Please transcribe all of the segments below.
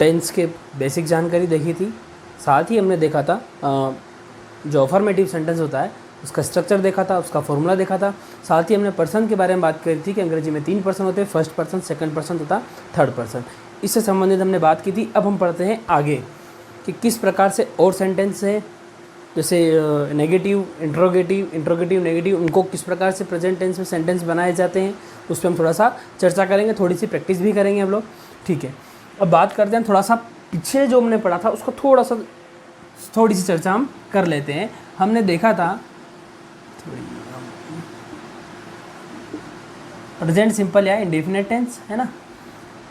Tense के basic जानकारी देखी थी, साथ ही हमने देखा था जो अफर्मेटिव सेंटेंस होता है उसका स्ट्रक्चर देखा था, उसका फॉर्मूला देखा था। साथ ही हमने पर्सन के बारे में बात करी थी कि अंग्रेजी में 3 पर्सन होते हैं, फर्स्ट पर्सन, सेकंड पर्सन तथा थर्ड पर्सन। इससे संबंधित हमने बात की थी। अब हम पढ़ते हैं आगे कि किस प्रकार से और सेंटेंस है, जैसे नेगेटिव, इंट्रोगेटिव, नेगेटिव, उनको किस प्रकार से प्रेजेंट टेंस में सेंटेंस बनाए जाते हैं, उस पर हम थोड़ा सा चर्चा करेंगे, थोड़ी सी प्रैक्टिस भी करेंगे हम लोग। ठीक है, अब बात करते हैं थोड़ा सा पीछे जो हमने पढ़ा था उसको थोड़ी सी चर्चा हम कर लेते हैं। हमने देखा था प्रेजेंट सिंपल या इंडेफिनिट टेंस, है ना।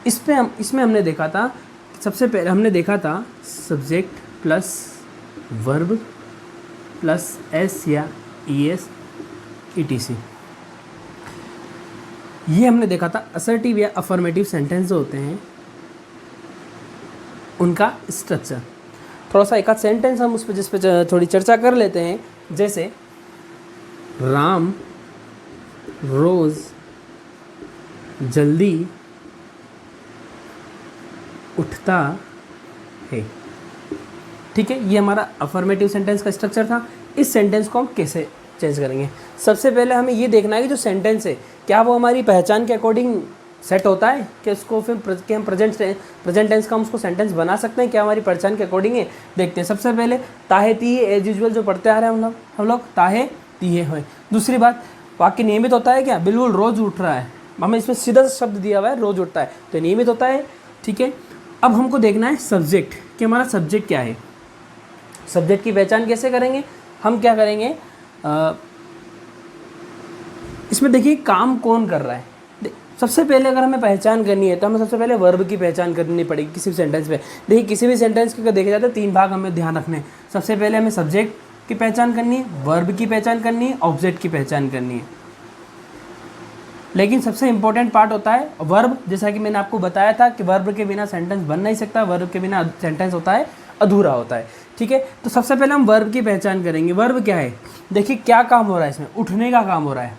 इसमें हमने देखा था, सबसे पहले हमने देखा था subject plus verb plus S या ई एस ETC। ये हमने देखा था असर्टिव या अफर्मेटिव सेंटेंस जो होते हैं उनका स्ट्रक्चर। थोड़ा सा एक आध सेंटेंस हम उस पर जिस पे थोड़ी चर्चा कर लेते हैं, जैसे राम रोज जल्दी उठता है। ठीक है, ये हमारा अफर्मेटिव सेंटेंस का स्ट्रक्चर था। इस सेंटेंस को हम कैसे चेंज करेंगे? सबसे पहले हमें ये देखना है कि जो सेंटेंस है क्या वो हमारी पहचान के अकॉर्डिंग सेट होता है, कि उसको फिर कि हम प्रेजेंट टेंस का हम उसको सेंटेंस बना सकते हैं, क्या हमारी पहचान के अकॉर्डिंग है। देखते हैं। सबसे पहले ताहे तीहे एज यूजुअल जो पढ़ते आ रहे हैं हम लोग ताहे तीहे हुए। दूसरी बात, वाक्य नियमित होता है क्या? बिल्कुल रोज उठ रहा है, हमें इसमें सीधा शब्द दिया हुआ है रोज उठता है, तो नियमित होता है। ठीक है, अब हमको देखना है सब्जेक्ट, कि हमारा सब्जेक्ट क्या है। सब्जेक्ट की पहचान कैसे करेंगे? हम क्या करेंगे, इसमें देखिए काम कौन कर रहा है। सबसे पहले अगर हमें पहचान करनी है तो हमें सबसे पहले वर्ब की पहचान करनी पड़ेगी किसी भी सेंटेंस पे। देखिए किसी भी सेंटेंस के देखे जाते हैं 3 भाग हमें ध्यान रखने हैं। सबसे पहले हमें सब्जेक्ट की पहचान करनी है, वर्ब की पहचान करनी है, ऑब्जेक्ट की पहचान करनी है। लेकिन सबसे इंपॉर्टेंट पार्ट होता है वर्ब। जैसा कि मैंने आपको बताया था कि वर्ब के बिना सेंटेंस बन नहीं सकता, वर्ब के बिना सेंटेंस होता है अधूरा होता है। ठीक है, तो सबसे पहले हम वर्ब की पहचान करेंगे। वर्ब क्या है? देखिए क्या काम हो रहा है इसमें, उठने का काम हो रहा है,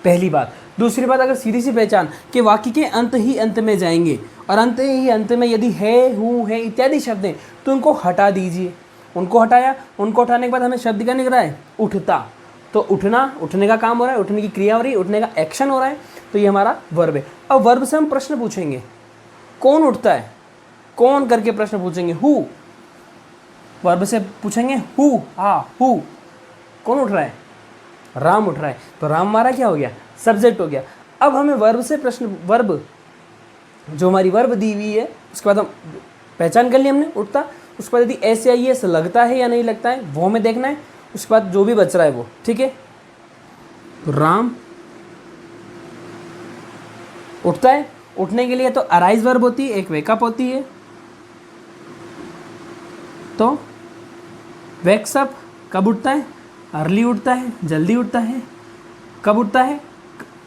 पहली बात। दूसरी बात, अगर सीधी सी पहचान कि वाक्य के अंत ही अंत में जाएंगे और अंत ही अंत में यदि है, हूँ, है इत्यादि शब्द हैं तो उनको हटा दीजिए। उनको हटाया, उनको हटाने के बाद हमें शब्द क्या निकल रहा है? उठता। तो उठना, उठने का काम हो रहा है, उठने की क्रिया हो रही है, उठने का एक्शन हो रहा है, तो ये हमारा वर्ब है। अब वर्ब से हम प्रश्न पूछेंगे, कौन उठता है? कौन करके प्रश्न पूछेंगे, हु। वर्ब से पूछेंगे हु, हु, कौन उठ रहा है? राम उठ रहा है, तो राम हमारा क्या हो गया? सब्जेक्ट हो गया। अब हमें वर्ब से प्रश्न, वर्ब जो हमारी वर्ब दी हुई है उसके बाद हम पहचान कर ली हमने उठता। उसके बाद यदि एस या एस लगता है या नहीं लगता है वो हमें देखना है। उसके बाद जो भी बच रहा है वो, ठीक है। तो राम उठता है, उठने के लिए तो अराइज वर्ब होती है, एक वेकअप होती है। तो वेक्सअप कब उठता है? अर्ली उठता है, जल्दी उठता है। कब उठता है?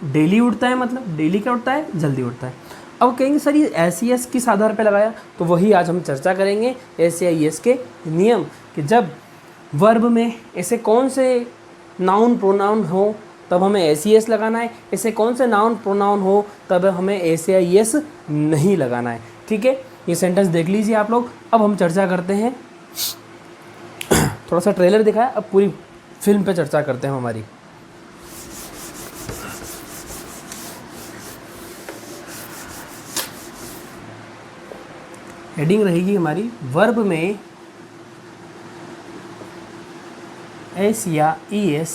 डेली उठता है, मतलब डेली क्या उठता है? जल्दी उठता है। अब कहेंगे सर ये एस एस किस आधार पर लगाया, तो वही आज हम चर्चा करेंगे एस या एस के नियम, कि जब वर्ब में ऐसे कौन से नाउन प्रोनाउन हो तब हमें एस एस लगाना है, ऐसे कौन से नाउन प्रोनाउन हो तब हमें एस या एस नहीं लगाना है। ठीक है, ये सेंटेंस देख लीजिए आप लोग। अब हम चर्चा करते हैं, थोड़ा सा ट्रेलर दिखाया, अब पूरी फिल्म पे चर्चा करते हैं हमारी। हेडिंग रहेगी हमारी वर्ब में एस या ई एस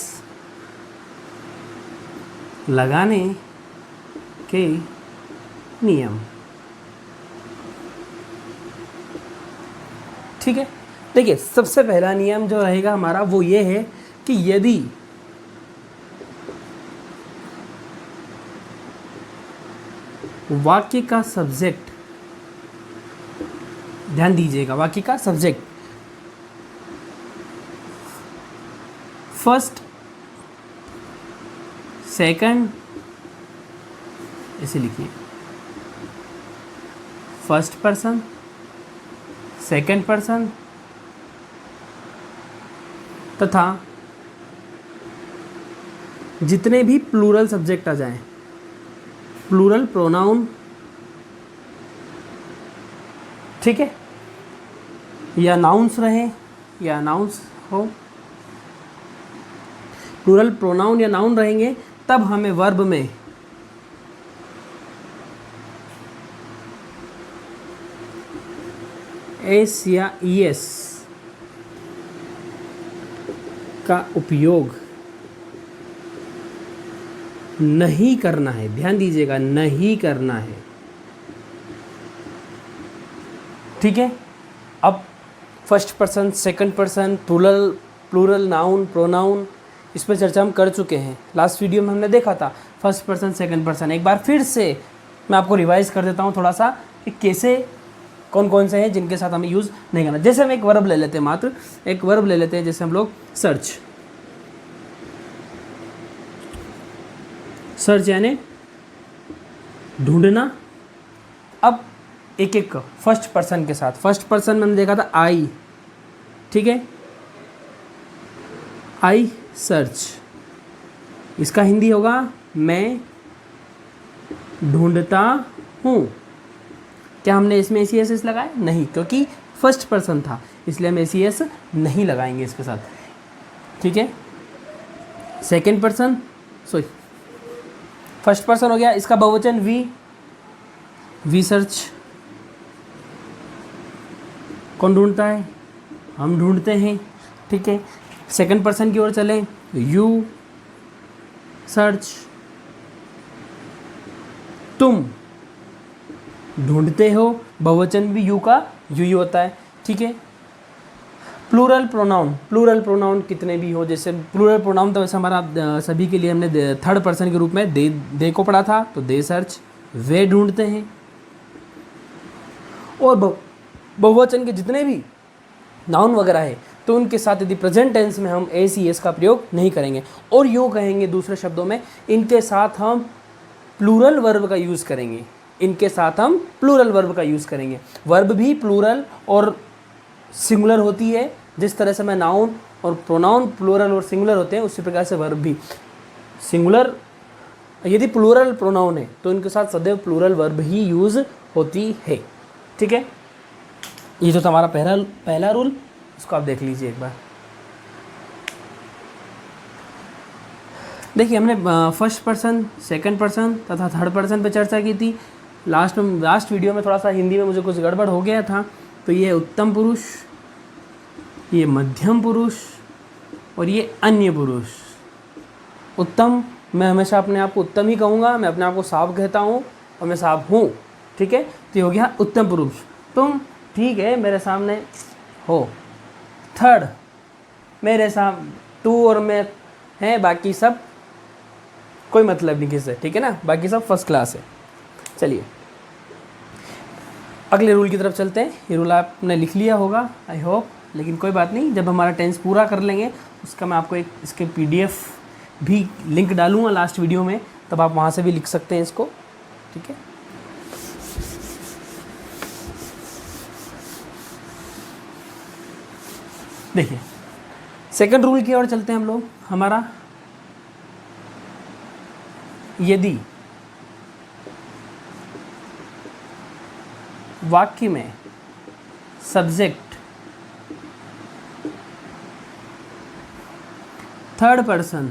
लगाने के नियम। ठीक है, देखिए सबसे पहला नियम जो रहेगा हमारा वो ये है कि यदि वाक्य का सब्जेक्ट, ध्यान दीजिएगा, वाक्य का सब्जेक्ट फर्स्ट, सेकंड, ऐसे लिखिए, फर्स्ट पर्सन, सेकंड पर्सन तथा जितने भी प्लूरल सब्जेक्ट आ जाएं, प्लूरल प्रोनाउन ठीक है, या नाउन्स रहे या नाउन्स हो, प्लूरल प्रोनाउन या नाउन रहेंगे, तब हमें वर्ब में एस या ईएस का उपयोग नहीं करना है। ध्यान दीजिएगा, नहीं करना है। ठीक है, अब first person, second person, plural noun, pronoun, इस पर चर्चा हम कर चुके हैं। लास्ट वीडियो में हमने देखा था फर्स्ट पर्सन, सेकंड पर्सन। एक बार फिर से मैं आपको रिवाइज कर देता हूँ थोड़ा सा कि कैसे, कौन कौन से हैं जिनके साथ हमें यूज़ नहीं करना। जैसे हम एक वर्ब ले लेते हैं, मात्र एक वर्ब ले लेते हैं, जैसे हम लोग सर्च। सर्च यानी ढूंढना। अब एक एक फर्स्ट पर्सन के साथ, फर्स्ट पर्सन में हमने देखा था आई, ठीक है, आई सर्च, इसका हिंदी होगा मैं ढूंढता हूँ। क्या हमने इसमें एस एस लगाया? नहीं, क्योंकि फर्स्ट पर्सन था, इसलिए हम एस नहीं लगाएंगे इसके साथ। ठीक है, second person, sorry first person हो गया, इसका बहुवचन वी सर्च। कौन ढूंढता है? हम ढूंढते हैं। ठीक है, सेकंड पर्सन की ओर चले, यू सर्च, तुम ढूंढते हो, बहुवचन भी यू का यू ही होता है। ठीक है, प्लूरल प्रोनाउन कितने भी हो, जैसे प्लूरल प्रोनाउन तो वैसे हमारा सभी के लिए हमने थर्ड पर्सन के रूप में दे को पढ़ा था, तो दे सर्च, वे ढूंढते हैं। और बहुवचन के जितने भी नाउन वगैरह है, तो उनके साथ यदि प्रेजेंट टेंस में हम एस ई एस का प्रयोग नहीं करेंगे, और यूँ कहेंगे दूसरे शब्दों में, इनके साथ हम प्लूरल वर्ब का यूज़ करेंगे। इनके साथ हम प्लूरल वर्ब का यूज़ करेंगे। वर्ब भी प्लूरल और सिंगुलर होती है, जिस तरह से मैं नाउन और प्रोनाउन प्लूरल और सिंगुलर होते हैं, उसी प्रकार से वर्ब भी सिंगुलर। यदि प्लूरल प्रोनाउन है तो इनके साथ सदैव प्लूरल वर्ब ही यूज़ होती है। ठीक है, ये जो हमारा पहला रूल, इसको आप देख लीजिए एक बार। देखिए, हमने फर्स्ट पर्सन, सेकंड पर्सन तथा थर्ड पर्सन पे चर्चा की थी। लास्ट वीडियो में थोड़ा सा हिंदी में मुझे कुछ गड़बड़ हो गया था, तो ये उत्तम पुरुष, ये मध्यम पुरुष और ये अन्य पुरुष। उत्तम, मैं हमेशा अपने आप को उत्तम ही कहूँगा, मैं अपने आप को साफ कहता हूँ और मैं साफ हूँ। ठीक है, तो ये हो गया उत्तम पुरुष। तुम ठीक है मेरे सामने हो। थर्ड, मेरे सामने तू और मैं हैं, बाकी सब कोई मतलब नहीं किससे। ठीक है ना, बाकी सब फर्स्ट क्लास है। चलिए अगले रूल की तरफ चलते हैं। ये रूल आपने लिख लिया होगा आई होप, लेकिन कोई बात नहीं, जब हमारा टेंस पूरा कर लेंगे उसका मैं आपको एक इसके PDF भी लिंक डालूंगा लास्ट वीडियो में, तब आप वहाँ से भी लिख सकते हैं इसको। ठीक है, देखिए सेकंड रूल की ओर चलते हैं हम लोग। हमारा यदि वाक्य में subject third person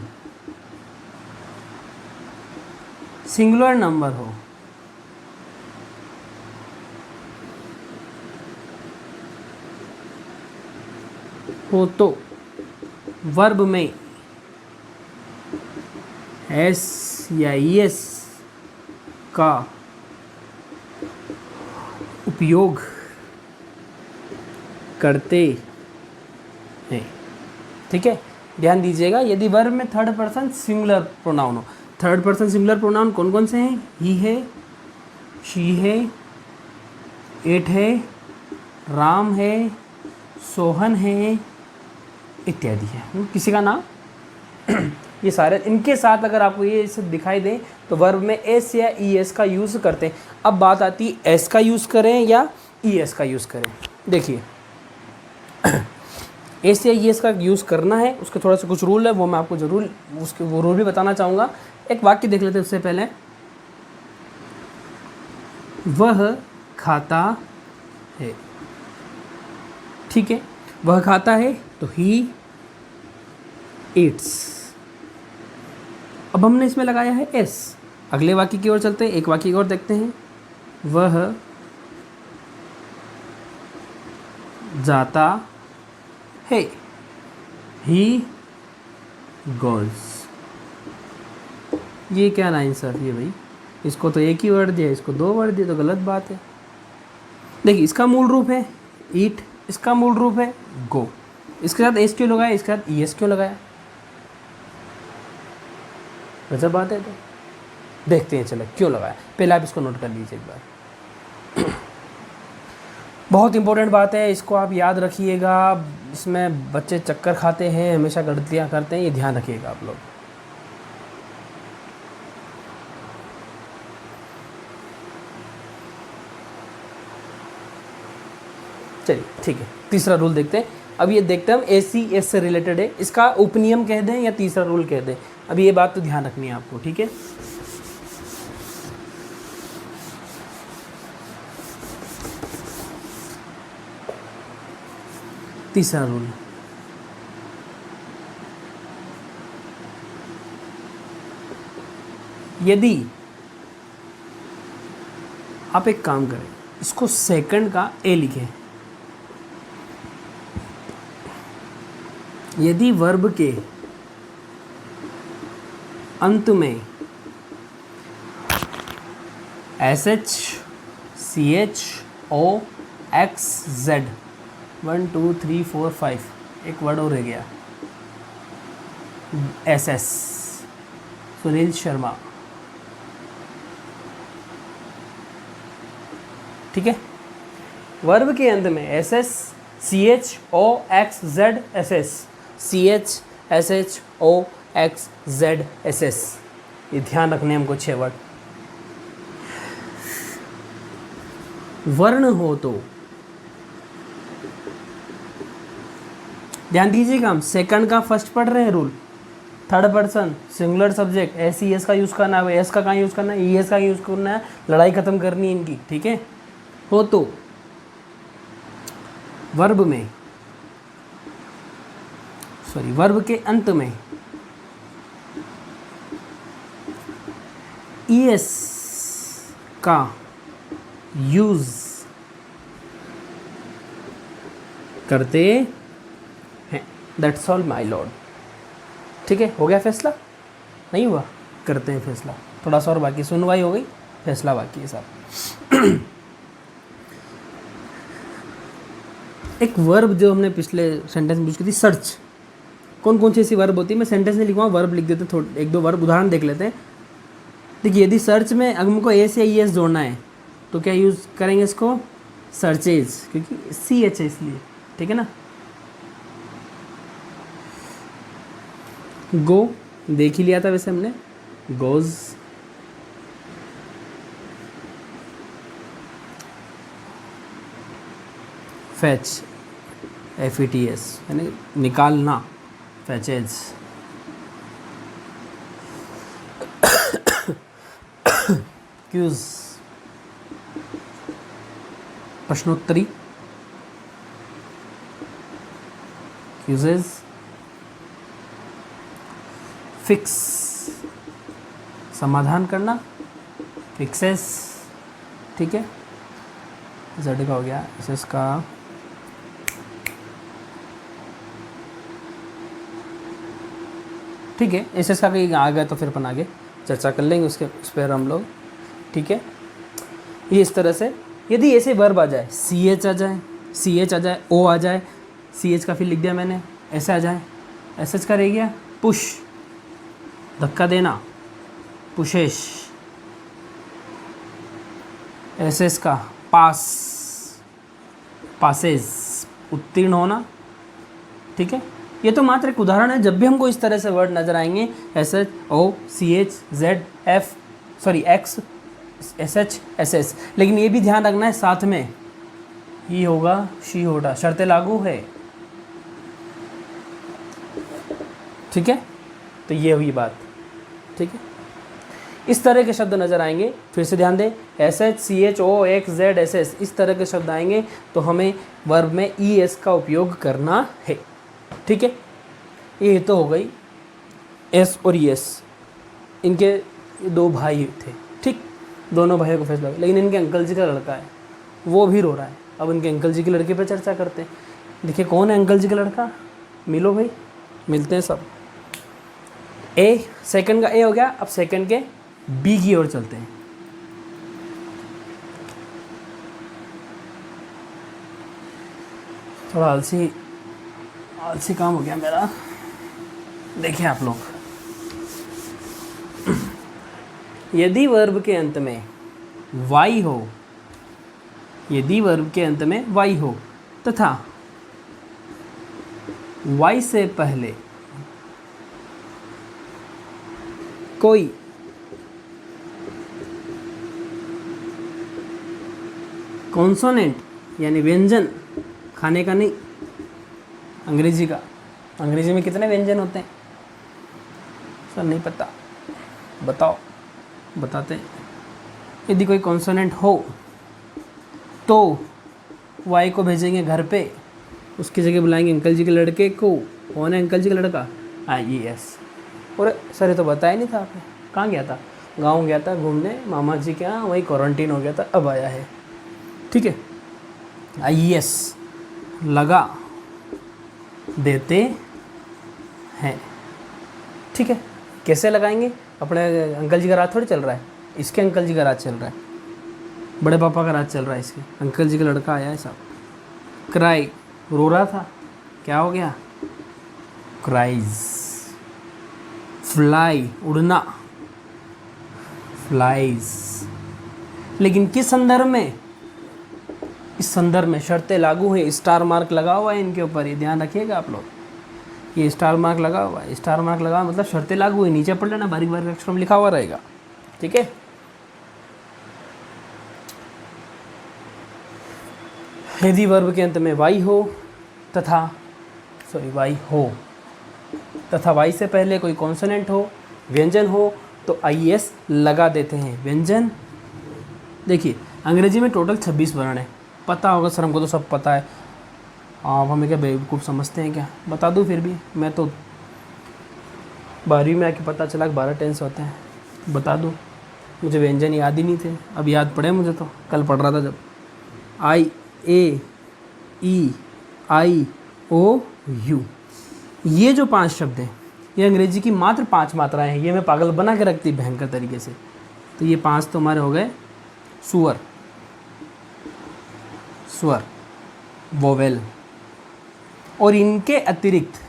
singular number हो तो वर्ब में एस या ईएस का उपयोग करते हैं। ठीक है, ध्यान दीजिएगा, यदि वर्ब में थर्ड पर्सन सिंगुलर प्रोनाउन हो। थर्ड पर्सन सिंगुलर प्रोनाउन कौन कौन से हैं? ही है, शी है, इट है, राम है, सोहन है, इत्यादि है। किसी का नाम ये सारे, इनके साथ अगर आपको ये सब दिखाई दे तो वर्ब में एस या ई एस का यूज़ करते हैं। अब बात आती है एस का यूज़ करें या ई एस का यूज़ करें। देखिए एस या ई एस का यूज़ करना है, उसके थोड़ा सा कुछ रूल है, वो मैं आपको ज़रूर उसके वो रूल भी बताना चाहूँगा। एक वाक्य देख लेते हैं उससे पहले। वह खाता है, ठीक है, वह खाता है तो ही ईट्स। अब हमने इसमें लगाया है एस। अगले वाक्य की ओर चलते हैं, एक वाक्य की ओर देखते हैं। वह जाता है, ही गोज़। ये क्या नाइंसाफ़ी है भाई, इसको तो एक ही वर्ड दिया, इसको दो वर्ड दिए, तो गलत बात है। देखिए, इसका मूल रूप है ईट, इसका मूल रूप है गो, इसके साथ एस क्यों लगाया, इसके साथ ई एस क्यों लगाया, गजब बात है। तो देखते हैं चलो क्यों लगाया, पहले आप इसको नोट कर लीजिए एक बार। बहुत इंपॉर्टेंट बात है, इसको आप याद रखिएगा। इसमें बच्चे चक्कर खाते हैं, हमेशा गलतियाँ करते हैं, ये ध्यान रखिएगा आप लोग। चलिए ठीक है, तीसरा रूल देखते हैं। अब ये देखते हैं हम ए सी एस से रिलेटेड है, इसका उपनियम कह दें या तीसरा रूल कह दें, अभी ये बात तो ध्यान रखनी है आपको, ठीक है। तीसरा रूल, यदि आप एक काम करें, इसको सेकंड का ए लिखें। यदि वर्ब के अंत में S H C H O X Z 1 2 3 4 5 एक वर्ड और रह गया, एस एस सुनील शर्मा, ठीक है। वर्ब के अंत में S S C H O X Z S S, C H S H O X Z S S, ये ध्यान रखने हमको 6 वर्ड। वर्ण हो तो ध्यान दीजिएगा, हम सेकंड का फर्स्ट पढ़ रहे हैं rule, third person singular subject, S E S का यूज़ करना है, एस का कहाँ यूज़ करना है, ई एस का यूज़ करना है, लड़ाई ख़त्म करनी है इनकी, ठीक है। हो तो वर्ब में, सॉरी वर्ब के अंत में ई एस का यूज़ करते हैं, दैट्स ऑल माय लॉर्ड, ठीक है। हो गया फैसला, नहीं हुआ, करते हैं फैसला, थोड़ा सा और बाकी, सुनवाई हो गई, फैसला बाकी है साहब। एक वर्ब जो हमने पिछले सेंटेंस में यूज की थी, सर्च, कौन कौन सी ऐसी वर्ब होती है, मैं सेंटेंस नहीं लिखूँगा, वर्ब लिख देते, थोड़े एक दो वर्ब उदाहरण देख लेते हैं। देखिए, यदि सर्च में अगर हमको एस या ई एस जोड़ना है तो क्या यूज़ करेंगे इसको, सर्चेज, क्योंकि सी एच है इसलिए, ठीक है ना। गो देख ही लिया था वैसे हमने, goes, fetch F E T S यानी निकालना, फैचेज, क्यूज प्रश्नोत्तरी, क्यूजेज, फिक्स समाधान करना, फिक्सेस, ठीक है। जेड का हो गया, एस एस का ठीक है, एस एस का कहीं आ गया तो फिर अपन आगे चर्चा कर लेंगे उसके उस पर हम लोग, ठीक है। ये इस तरह से यदि ऐसे वर्ब आ जाए, सी एच आ जाए, सी एच आ जाए, ओ आ जाए, सी एच का फिर लिख दिया मैंने, ऐसे आ जाए, एस एच का रह गया पुश, धक्का देना, पुशेश, एस एस का पास, पासेज, उत्तीर्ण होना, ठीक है। ये तो मात्र एक उदाहरण है, जब भी हमको इस तरह से वर्ड नज़र आएंगे, S H O C H Z F sorry X S H S S, लेकिन ये भी ध्यान रखना है साथ में ही होगा, शी होगा, शर्तें लागू है, ठीक है। तो ये हुई बात, ठीक है। इस तरह के शब्द नज़र आएंगे, फिर से ध्यान दें, SH CHO XZ SS इस तरह के शब्द आएंगे तो हमें वर्ब में ES का उपयोग करना है। ठीक है, ये तो हो गई S और ES, इनके दो भाई थे, ठीक, दोनों भाइयों को फैसला, लेकिन इनके अंकल जी का लड़का है, वो भी रो रहा है। अब इनके अंकल जी के लड़के पे चर्चा करते हैं। देखिए कौन है अंकल जी का लड़का, मिलो भाई, मिलते हैं सब। ए, सेकंड का ए हो गया, अब सेकंड के बी की ओर चलते हैं। थोड़ा आलसी काम हो गया मेरा। देखिए आप लोग, यदि वर्ब के अंत में वाई हो, यदि वर्ब के अंत में वाई हो तथा वाई से पहले कोई कॉन्सोनेंट यानी व्यंजन, खाने का नहीं, अंग्रेजी का, अंग्रेजी में कितने व्यंजन होते हैं सर नहीं पता, बताओ, बताते हैं। यदि कोई कॉन्सोनेंट हो तो वाई को भेजेंगे घर पे, उसकी जगह बुलाएंगे अंकल जी के लड़के को। कौन है अंकल जी का लड़का, IES। और सर ये तो बताया नहीं था आपने, कहाँ गया था, गांव गया था घूमने मामा जी के यहाँ, वही क्वारंटीन हो गया था, अब आया है। ठीक है, IES लगा देते हैं। ठीक है, कैसे लगाएंगे, अपने अंकल जी का राज थोड़ी चल रहा है, इसके अंकल जी का राज चल रहा है, बड़े पापा का राज चल रहा है, इसके अंकल जी का लड़का आया है साहब। क्राई, रो रहा था, क्या हो गया, क्राइज। फ्लाई, उड़ना, फ्लाइज। लेकिन किस संदर्भ में, इस संदर्भ में शर्तें लागू है, स्टार मार्क लगा हुआ है इनके ऊपर, ये ध्यान रखिएगा आप लोग, ये स्टार मार्क लगा हुआ है, स्टार मार्क लगा मतलब शर्तें लागू है, नीचे पढ़ लेना, बारीक बारीक अक्षरों में लिखा हुआ रहेगा। ठीक है, यदि वर्ब के अंत में वाई हो तथा वाई हो तथा वाई से पहले कोई कॉन्सोनेंट हो, व्यंजन हो, तो IES लगा देते हैं। व्यंजन, देखिए अंग्रेजी में टोटल 26 वर्ण है, पता होगा सर, हमको तो सब पता है, आप हमें क्या बेवकूफ़ समझते हैं क्या, बता दूं फिर भी, मैं तो 12वीं में आके पता चला कि 12 टेंस होते हैं, बता दूं, मुझे व्यंजन याद ही नहीं थे, अब याद पड़े मुझे, तो कल पढ़ रहा था जब। IAEIOU, ये जो 5 शब्द हैं, ये अंग्रेजी की मात्र 5 मात्राएं हैं, ये मैं पागल बना के रखती भयंकर तरीके से। तो ये 5 तो हमारे हो गए स्वर, स्वर, वोवेल, और इनके अतिरिक्त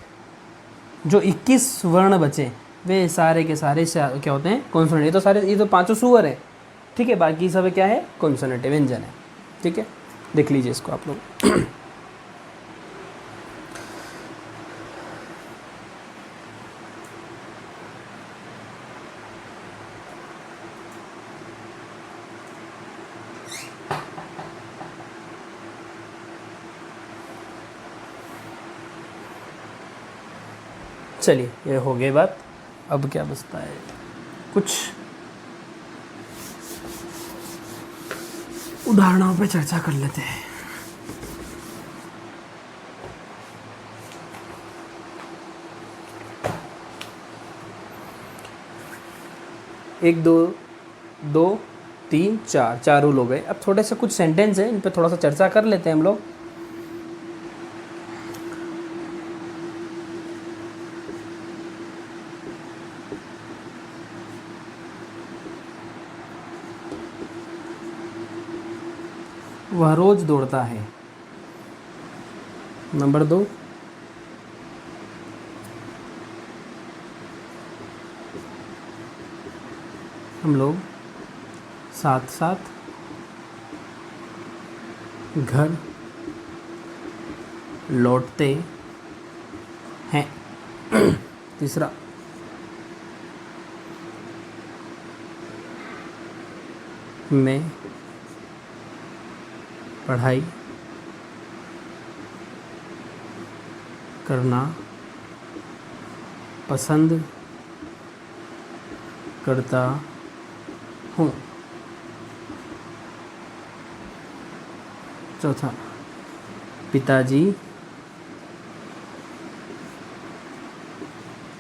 जो 21 वर्ण बचे वे सारे के सारे क्या होते हैं, कॉन्सोनेंट। ये तो सारे, ये तो 5 स्वर हैं, ठीक है, बाकी सब क्या है, कॉन्सोनेंट, व्यंजन है। ठीक है, देख लीजिए इसको आप लोग। चलिए ये हो गई बात, अब क्या बचता है, कुछ उदाहरणों पे चर्चा कर लेते हैं। एक, दो, 3, 4 रूल हो गए। अब थोड़े से कुछ सेंटेंस हैं, इन पे थोड़ा सा चर्चा कर लेते हैं हम लोग। वह रोज दौड़ता है। नंबर 2, हम लोग साथ साथ घर लौटते हैं। तीसरा, मैं पढ़ाई करना पसंद करता हूँ। चौथा, पिताजी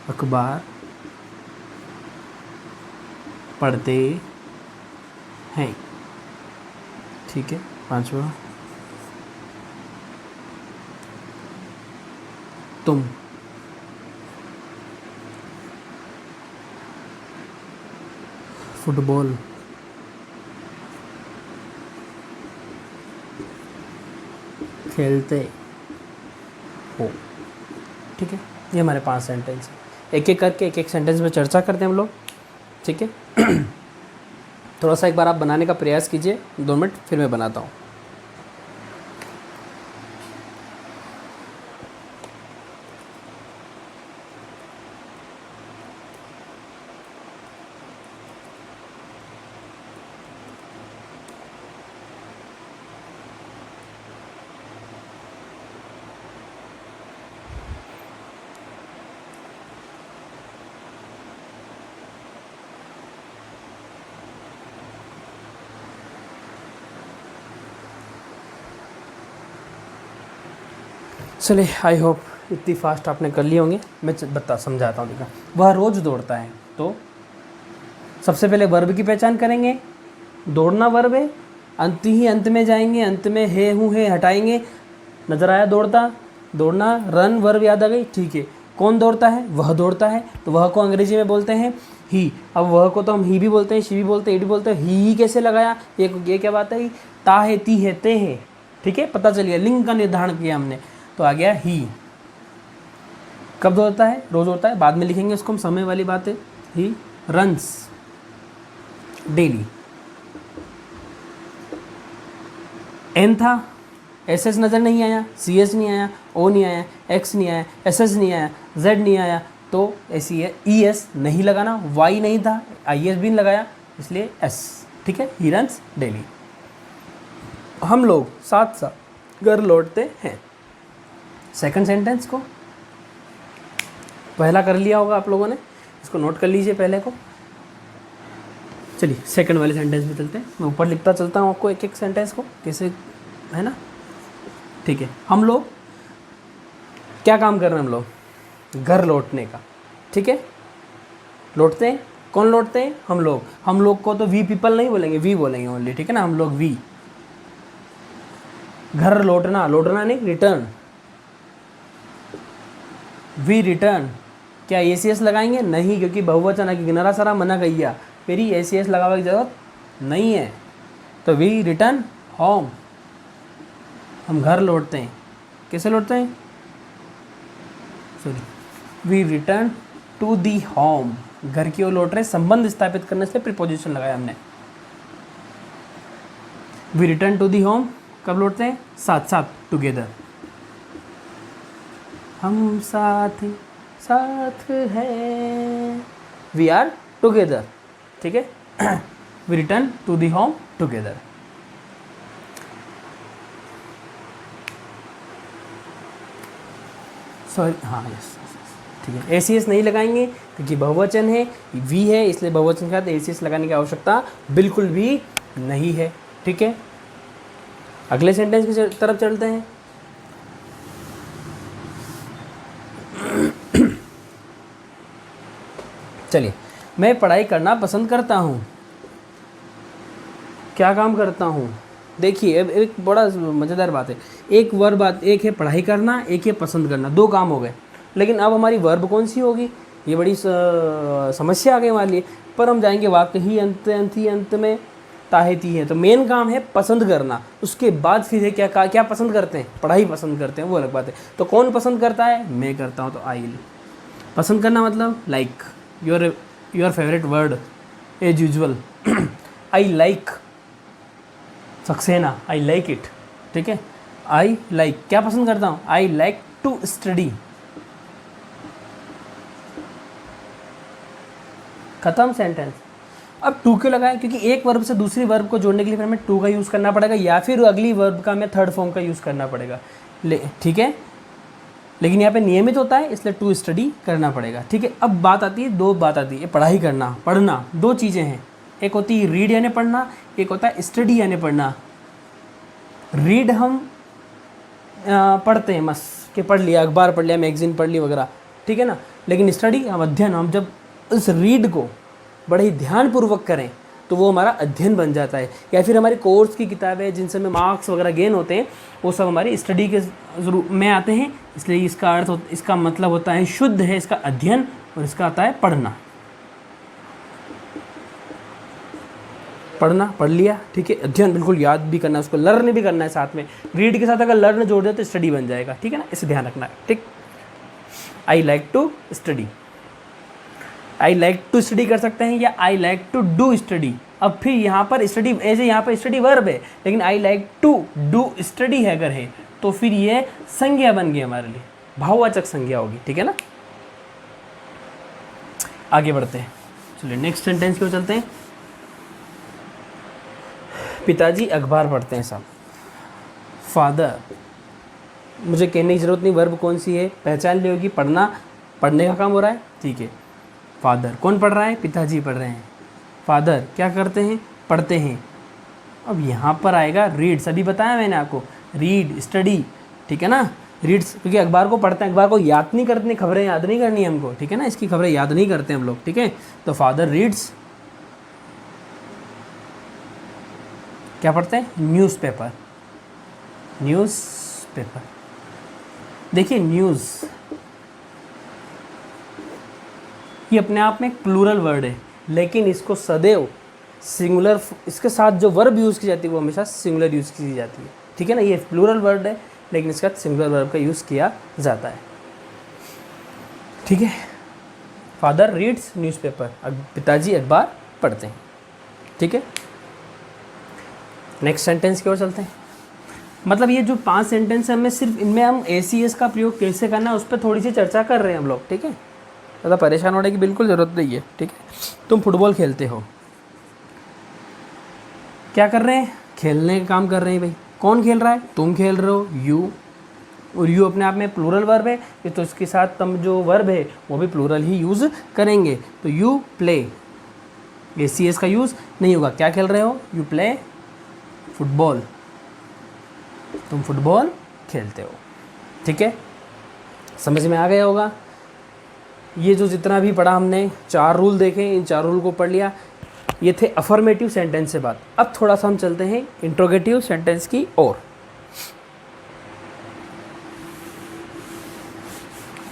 अखबार पढ़ते हैं। ठीक है। पांचवा, तुम फुटबॉल खेलते हो। ठीक है, ये हमारे 5 सेंटेंस हैं। एक एक करके एक एक सेंटेंस में चर्चा करते हैं हम लोग। ठीक है। थोड़ा सा एक बार आप बनाने का प्रयास कीजिए, 2 मिनट, फिर मैं बनाता हूँ। चलिए, आई होप इतनी फास्ट आपने कर लिए होंगे। मैं समझाता हूँ। देखा, वह रोज़ दौड़ता है, तो सबसे पहले वर्ब की पहचान करेंगे। दौड़ना वर्ब है, अंत में जाएंगे, अंत में है हूँ है हटाएंगे। नज़र आया दौड़ता, दौड़ना, रन वर्ब याद आ गई। ठीक है, कौन दौड़ता है? वह दौड़ता है, तो वह को अंग्रेजी में बोलते हैं ही। अब वह को तो हम ही भी बोलते हैं, शी भी बोलते हैं, इट भी बोलते हैं। ही कैसे लगाया? ये क्या बात है? ता है, ती है, ते है। ठीक है, पता चल गया, लिंग का निर्धारण किया हमने, तो आ गया ही। कब दौड़ता है? रोज होता है, बाद में लिखेंगे उसको हम, समय वाली बात है। He runs daily. एन था, एस एस नज़र नहीं आया, सी एस नहीं आया, ओ नहीं आया, एक्स नहीं आया, एस एस नहीं आया, जेड नहीं आया, तो ऐसी है। ई एस नहीं लगाना, वाई नहीं था, आई एस भी नहीं लगाया, इसलिए एस। ठीक है, ही रन्स डेली। हम लोग साथ साथ घर लौटते हैं। सेकंड सेंटेंस को पहला कर लिया होगा आप लोगों ने, इसको नोट कर लीजिए पहले को। चलिए सेकंड वाले सेंटेंस में चलते हैं। मैं ऊपर लिखता चलता हूँ आपको एक एक सेंटेंस को, कैसे है ना। ठीक है, हम लोग क्या काम कर रहे हैं? हम लोग घर लौटने का। ठीक है, लौटते हैं। कौन लौटते हैं? हम लोग। हम लोग को तो वी पीपल नहीं बोलेंगे, वी बोलेंगे ओनली। ठीक है ना, हम लोग वी। घर लौटना, लौटना नहीं, रिटर्न। We return. क्या एसीएस लगाएंगे? नहीं, क्योंकि बहुवचन है, गिनरा सारा मना गैया, मेरी एसीएस लगाने की जरूरत नहीं है। तो वी रिटर्न होम, हम घर लौटते हैं। कैसे लौटते हैं? Sorry, we return to the home, घर की ओर लौट रहे। संबंध स्थापित करने से प्रीपोजिशन लगाया हमने। We return to the home, कब लौटते हैं? साथ साथ, टुगेदर। हम साथ साथ हैं, वी आर टुगेदर। ठीक है, we return to the home together. Sorry, हाँ यस, ठीक है। एसीएस नहीं लगाएंगे क्योंकि बहुवचन है, वी है, इसलिए बहुवचन के साथ एसीएस लगाने की आवश्यकता बिल्कुल भी नहीं है। ठीक है, अगले सेंटेंस की तरफ चलते हैं। चलिए, मैं पढ़ाई करना पसंद करता हूँ। क्या काम करता हूँ? देखिए, अब एक बड़ा मज़ेदार बात है। एक वर्ब बात, एक है पढ़ाई करना, एक है पसंद करना, 2 काम हो गए। लेकिन अब हमारी वर्ब कौन सी होगी? ये बड़ी समस्या आगे वाली है। पर हम जाएंगे वाक्य ही अंत में ताहेती है, तो मेन काम है पसंद करना। उसके बाद फिर है क्या पसंद करते हैं? पढ़ाई पसंद करते हैं, वो अलग बात है। तो कौन पसंद करता है? मैं करता हूँ, तो आई। पसंद करना मतलब like, your favourite word as usual. I like Saxena, I like it. ठीक है, आई लाइक, क्या पसंद करता हूँ? I like to study. खत्म सेंटेंस। अब टू क्यों लगाए? क्योंकि एक वर्ब से दूसरी वर्ब को जोड़ने के लिए फिर हमें टू का यूज़ करना पड़ेगा, या फिर अगली वर्ब का हमें थर्ड फॉर्म का यूज़ करना पड़ेगा। ठीक है, लेकिन यहाँ पे नियमित होता है, इसलिए टू स्टडी करना पड़ेगा। ठीक है, अब बात आती है, 2 बात आती है, पढ़ाई करना, पढ़ना, 2 चीज़ें हैं। एक होती है रीड यानी पढ़ना, एक होता है स्टडी यानी पढ़ना। रीड हम पढ़ते हैं बस कि पढ़ लिया, अखबार पढ़ लिया, मैगज़ीन पढ़ ली वगैरह, ठीक है ना। लेकिन स्टडी हम अध्ययन, हम जब उस रीड को बड़े ही ध्यानपूर्वक करें तो वो हमारा अध्ययन बन जाता है। या फिर हमारी कोर्स की किताबें जिनसे हमें मार्क्स वगैरह गेन होते हैं वो सब हमारी स्टडी के में आते हैं। इसलिए इसका अर्थ, इसका मतलब होता है शुद्ध है इसका अध्ययन, और इसका आता है पढ़ना। पढ़ना, पढ़ लिया, ठीक है। अध्ययन बिल्कुल याद भी करना है, उसको लर्न भी करना है साथ में। रीड के साथ अगर लर्न जोड़ दे तो स्टडी बन जाएगा, ठीक है ना। इसे ध्यान रखना है, ठीक। I like to study, I like to study कर सकते हैं, या I like to do study. अब फिर यहाँ पर स्टडी, ऐसे यहाँ पर स्टडी वर्ब है, लेकिन I like to do study है अगर है तो फिर ये संज्ञा बन गई हमारे लिए, भाववाचक संज्ञा होगी, ठीक है ना। आगे बढ़ते हैं, चलिए नेक्स्ट सेंटेंस की ओर चलते हैं। पिताजी अखबार पढ़ते हैं साहब। फादर, मुझे कहने की ज़रूरत नहीं वर्ब कौन सी है, पहचान ली होगी। पढ़ना, पढ़ने का काम हो रहा है, ठीक है। फादर, कौन पढ़ रहा है, पिताजी पढ़ रहे हैं। फादर क्या करते हैं, पढ़ते हैं। अब यहाँ पर आएगा रीड्स, अभी बताया मैंने आपको, रीड स्टडी, ठीक है ना। रीड्स क्योंकि अखबार को पढ़ते हैं, अखबार को याद नहीं करते, खबरें याद नहीं करनी है हमको, ठीक है ना। इसकी खबरें याद नहीं करते हम लोग, ठीक है। तो फादर रीड्स, क्या पढ़ते हैं, न्यूज़पेपर। न्यूज़पेपर, देखिए न्यूज़ ये अपने आप में एक प्लूरल वर्ड है, लेकिन इसको सदैव सिंगुलर, इसके साथ जो वर्ब यूज़ की जाती है वो हमेशा सिंगुलर यूज़ की जाती है, ठीक है ना। ये प्लूरल वर्ड है लेकिन इसका सिंगुलर वर्ब का यूज़ किया जाता है, ठीक है। फादर रीड्स न्यूज़पेपर, पिताजी अखबार पढ़ते हैं, ठीक है। नेक्स्ट सेंटेंस की ओर चलते हैं। मतलब ये जो 5 सेंटेंस है, हमें सिर्फ इनमें हम ACS का प्रयोग कैसे करना है उस पर थोड़ी सी चर्चा कर रहे हैं हम लोग, ठीक है। ज़्यादा परेशान होने की बिल्कुल ज़रूरत नहीं है, ठीक है। तुम फुटबॉल खेलते हो, क्या कर रहे हैं, खेलने का काम कर रहे हैं भाई। कौन खेल रहा है, तुम खेल रहे हो, यू। और यू अपने आप में प्लूरल वर्ब है, तो इसके साथ तुम जो वर्ब है वो भी प्लूरल ही यूज़ करेंगे। तो यू प्ले, ACS का यूज़ नहीं होगा। क्या खेल रहे हो, यू प्ले फुटबॉल, तुम फुटबॉल खेलते हो, ठीक है। समझ में आ गया होगा। ये जो जितना भी पढ़ा हमने, 4 रूल देखे, इन 4 रूल को पढ़ लिया। ये थे अफर्मेटिव सेंटेंस से बात। अब थोड़ा सा हम चलते हैं इंट्रोगेटिव सेंटेंस की ओर,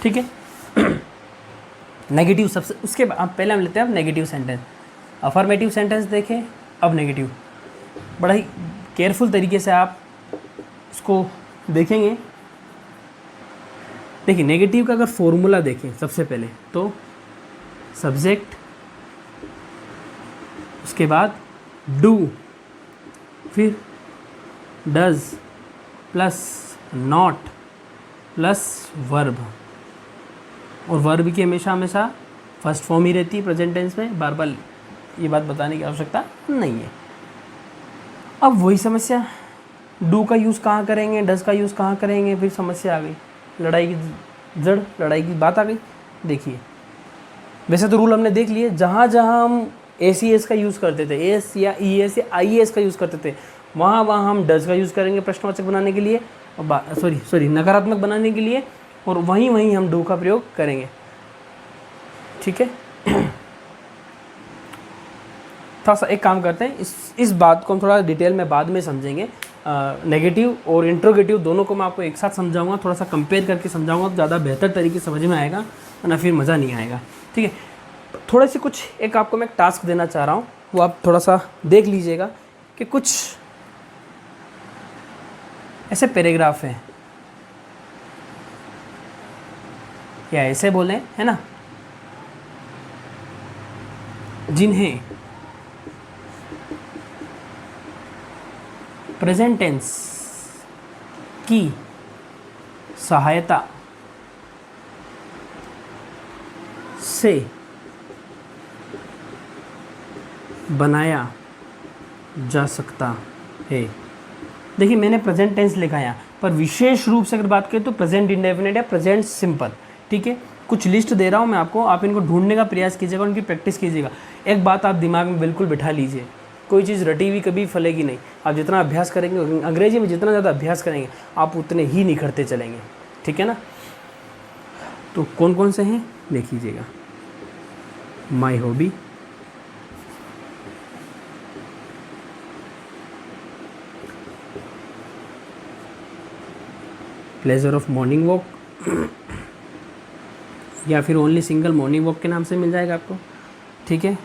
ठीक है। नेगेटिव सबसे, उसके बाद पहले हम लेते हैं अब नेगेटिव सेंटेंस। अफर्मेटिव सेंटेंस देखें, अब नेगेटिव। बड़ा ही केयरफुल तरीके से आप इसको देखेंगे। देखिए नेगेटिव का अगर फॉर्मूला देखें सबसे पहले तो सब्जेक्ट, उसके बाद डू, फिर does plus not plus verb. और वर्ब की हमेशा हमेशा फर्स्ट फॉर्म ही रहती है प्रेजेंट टेंस में, बार बार ये बात बताने की आवश्यकता नहीं है। अब वही समस्या, डू का यूज़ कहाँ करेंगे, डज का यूज़ कहाँ करेंगे, फिर समस्या आ गई, लड़ाई की जड़, लड़ाई की बात आ गई। देखिए वैसे तो रूल हमने देख लिए, जहाँ जहाँ हम ACS का यूज़ करते थे, एस या ES या IES का यूज़ करते थे, वहाँ वहाँ हम डज का यूज़ करेंगे प्रश्नवाचक बनाने के लिए, और सॉरी नकारात्मक बनाने के लिए, और वहीं वहीं हम डू का प्रयोग करेंगे, ठीक है। थोड़ा सा एक काम करते हैं, इस बात को हम थोड़ा डिटेल में बाद में समझेंगे। नेगेटिव और इंट्रोगेटिव दोनों को मैं आपको एक साथ समझाऊंगा, थोड़ा सा कंपेयर करके समझाऊंगा तो ज़्यादा बेहतर तरीके से समझ में आएगा, वरना फिर मज़ा नहीं आएगा, ठीक है। थोड़ा सी कुछ एक आपको मैं टास्क देना चाह रहा हूँ, वो आप थोड़ा सा देख लीजिएगा कि कुछ ऐसे पैराग्राफ हैं या ऐसे बोलें, है ना, जिन्हें प्रेजेंट टेंस की सहायता से बनाया जा सकता है। देखिए मैंने प्रेजेंट टेंस लिखा है यहाँ पर, विशेष रूप से अगर बात करें तो प्रेजेंट इंडेफिनिट या प्रेजेंट सिंपल, ठीक है। कुछ लिस्ट दे रहा हूँ मैं आपको, आप इनको ढूंढने का प्रयास कीजिएगा, उनकी प्रैक्टिस कीजिएगा। एक बात आप दिमाग में बिल्कुल बिठा लीजिए, कोई चीज़ रटी हुई कभी फलेगी नहीं। आप जितना अभ्यास करेंगे, अंग्रेजी में जितना ज़्यादा अभ्यास करेंगे, आप उतने ही निखरते चलेंगे, ठीक है ना। तो कौन कौन से हैं देख लीजिएगा। My hobby, pleasure of morning walk, या फिर ओनली सिंगल मॉर्निंग वॉक के नाम से मिल जाएगा आपको, ठीक है।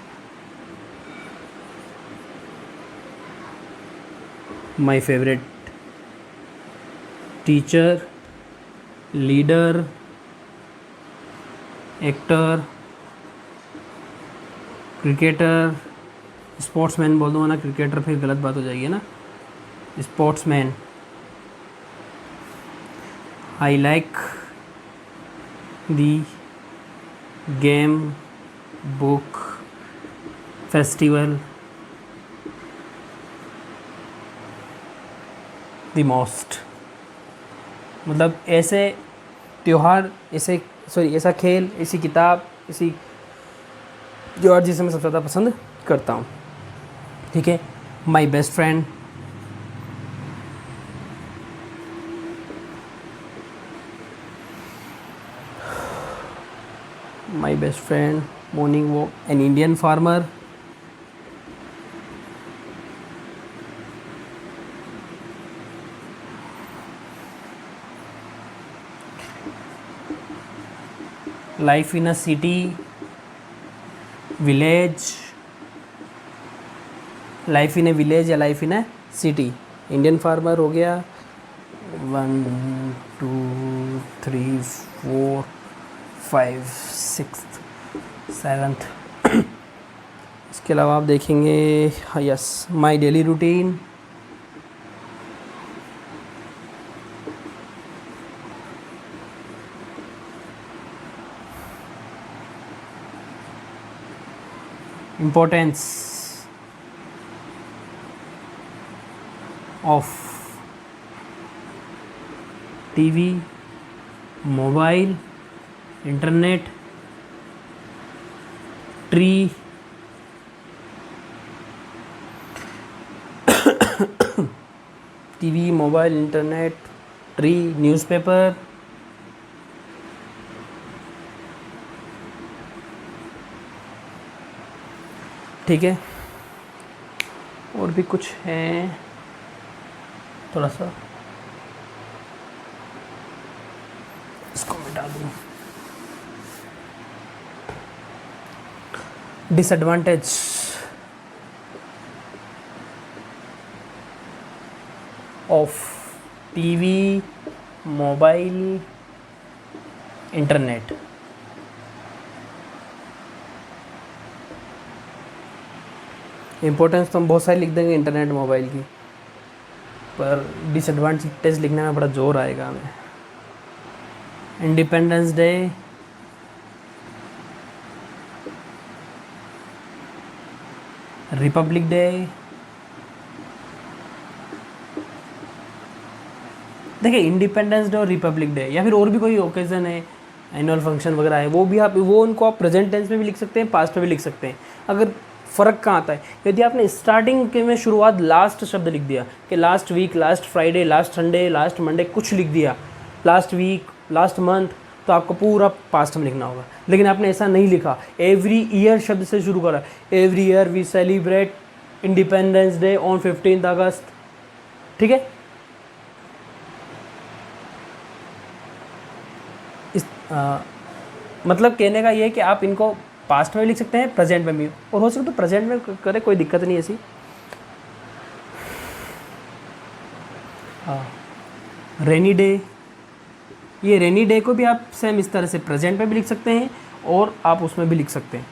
My favourite teacher, leader, actor, cricketer, sportsman बोल दूँगा ना, क्रिकेटर फिर गलत बात हो जाएगी ना, sportsman. I like the game, book, festival the most. मतलब ऐसे त्यौहार, ऐसा खेल, ऐसी किताब, ऐसी त्यौहार जिसे मैं सबसे ज़्यादा पसंद करता हूँ, ठीक है। My best friend, my best friend, morning walk, an Indian farmer, life in a city, village, life in a village या life in a city। Indian farmer हो गया, 1 2 3 4 5 6 7। इसके अलावा आप देखेंगे, yes, my daily routine, importance of TV, mobile, internet, tree, TV, mobile, internet, tree, newspaper, ठीक है। और भी कुछ है, थोड़ा सा इसको मिटा दूँ। Disadvantage of TV, mobile, internet. Importance तो हम बहुत सारी लिख देंगे इंटरनेट मोबाइल की, पर डिसएडवांटेज लिखने में बड़ा जोर आएगा हमें। इंडिपेंडेंस डे, रिपब्लिक डे, देखिए इंडिपेंडेंस डे और रिपब्लिक डे या फिर और भी कोई ओकेज़न है, एनुअल फंक्शन वगैरह है, वो भी आप उनको आप प्रेजेंट टेंस में भी लिख सकते हैं, पास्ट में भी लिख सकते हैं। अगर फ़र्क कहाँ आता है, यदि आपने स्टार्टिंग के में शुरुआत लास्ट शब्द लिख दिया कि last week, last Friday, last Sunday, last Monday, कुछ लिख दिया, लास्ट वीक, लास्ट मंथ, तो आपको पूरा पास्ट में लिखना होगा। लेकिन आपने ऐसा नहीं लिखा, एवरी ईयर शब्द से शुरू करा, every year we celebrate Independence Day on 15 August, ठीक है। मतलब कहने का ये है कि आप इनको पास्ट में भी लिख सकते हैं, प्रेजेंट में भी, और हो सके तो प्रेजेंट में करें, कोई दिक्कत नहीं ऐसी। रेनी डे, ये रेनी डे को भी आप सेम इस तरह से प्रेजेंट में भी लिख सकते हैं और आप उसमें भी लिख सकते हैं,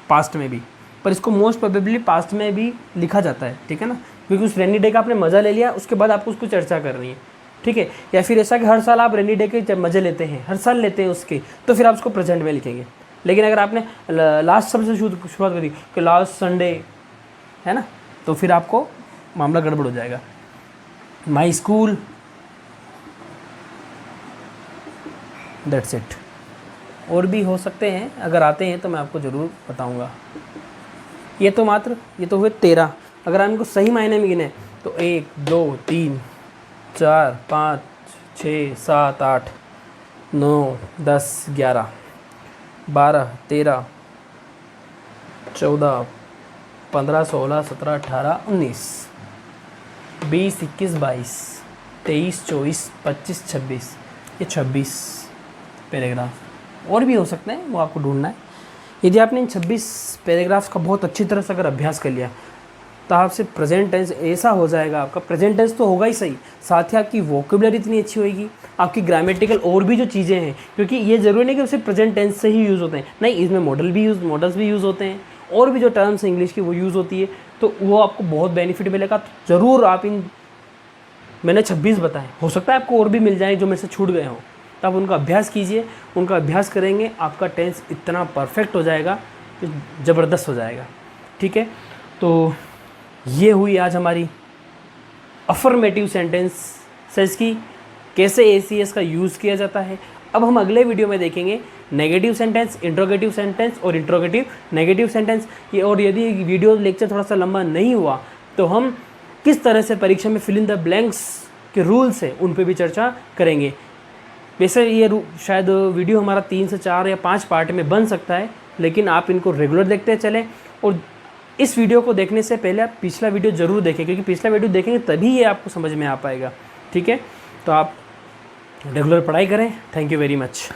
पास्ट में भी, पर इसको मोस्ट प्रोबेबली पास्ट में भी लिखा जाता है, ठीक है ना, क्योंकि उस रेनी डे का आपने मज़ा ले लिया, उसके बाद आपको उसको चर्चा करनी है, ठीक है। या फिर ऐसा कि हर साल आप रेनी डे के मज़े लेते हैं, हर साल लेते हैं उसके, तो फिर आप उसको प्रेजेंट में लिखेंगे। लेकिन अगर आपने लास्ट शब्द से शुरुआत करी कि लास्ट संडे, है ना, तो फिर आपको मामला गड़बड़ हो जाएगा। My school, that's it. और भी हो सकते हैं, अगर आते हैं तो मैं आपको ज़रूर बताऊंगा। ये तो हुए 13। अगर हम इनको सही मायने में गिने तो 1 2 3 4 5 6 7 8 9 10 11 12 13 14 15 16 17 18 19 20 21 22 23 24 25 26, ये 26 पैराग्राफ और भी हो सकते हैं, वो आपको ढूंढना है। यदि आपने इन 26 पैराग्राफ्स का बहुत अच्छी तरह से अगर अभ्यास कर लिया तो आपसे प्रेजेंट टेंस ऐसा हो जाएगा, आपका प्रेजेंट टेंस तो होगा ही सही, साथ ही आपकी वोकेबुलरी इतनी अच्छी होगी, आपकी ग्रामेटिकल और भी जो चीज़ें हैं, क्योंकि ये ज़रूरी नहीं कि सिर्फ प्रेजेंट टेंस से ही यूज़ होते हैं, नहीं, इसमें मॉडल्स भी यूज़ होते हैं, और भी जो टर्म्स हैं इंग्लिश की वो यूज़ होती है, तो वो आपको बहुत बेनिफिट मिलेगा। तो ज़रूर आप मैंने 26 बताए, हो सकता है आपको और भी मिल जाए जो मेरे से छूट गए हों, तो आप उनका अभ्यास कीजिए। उनका अभ्यास करेंगे आपका टेंस इतना परफेक्ट हो जाएगा कि ज़बरदस्त हो जाएगा। ठीक है, तो ये हुई आज हमारी अफर्मेटिव सेंटेंसेस की, कैसे ACS का यूज़ किया जाता है। अब हम अगले वीडियो में देखेंगे नेगेटिव सेंटेंस, इंट्रोगेटिव सेंटेंस और इंट्रोगेटिव नेगेटिव सेंटेंस। ये और यदि वीडियो लेक्चर थोड़ा सा लंबा नहीं हुआ तो हम किस तरह से परीक्षा में फिल इन द ब्लैंक्स के रूल्स हैं उन पे भी चर्चा करेंगे। वैसे ये शायद वीडियो हमारा 3 से 4 या 5 पार्ट में बन सकता है, लेकिन आप इनको रेगुलर देखते चलें। और इस वीडियो को देखने से पहले आप पिछला वीडियो ज़रूर देखें, क्योंकि पिछला वीडियो देखेंगे तभी ये आपको समझ में आ पाएगा। ठीक है, तो आप रेगुलर पढ़ाई करें। Thank you very much.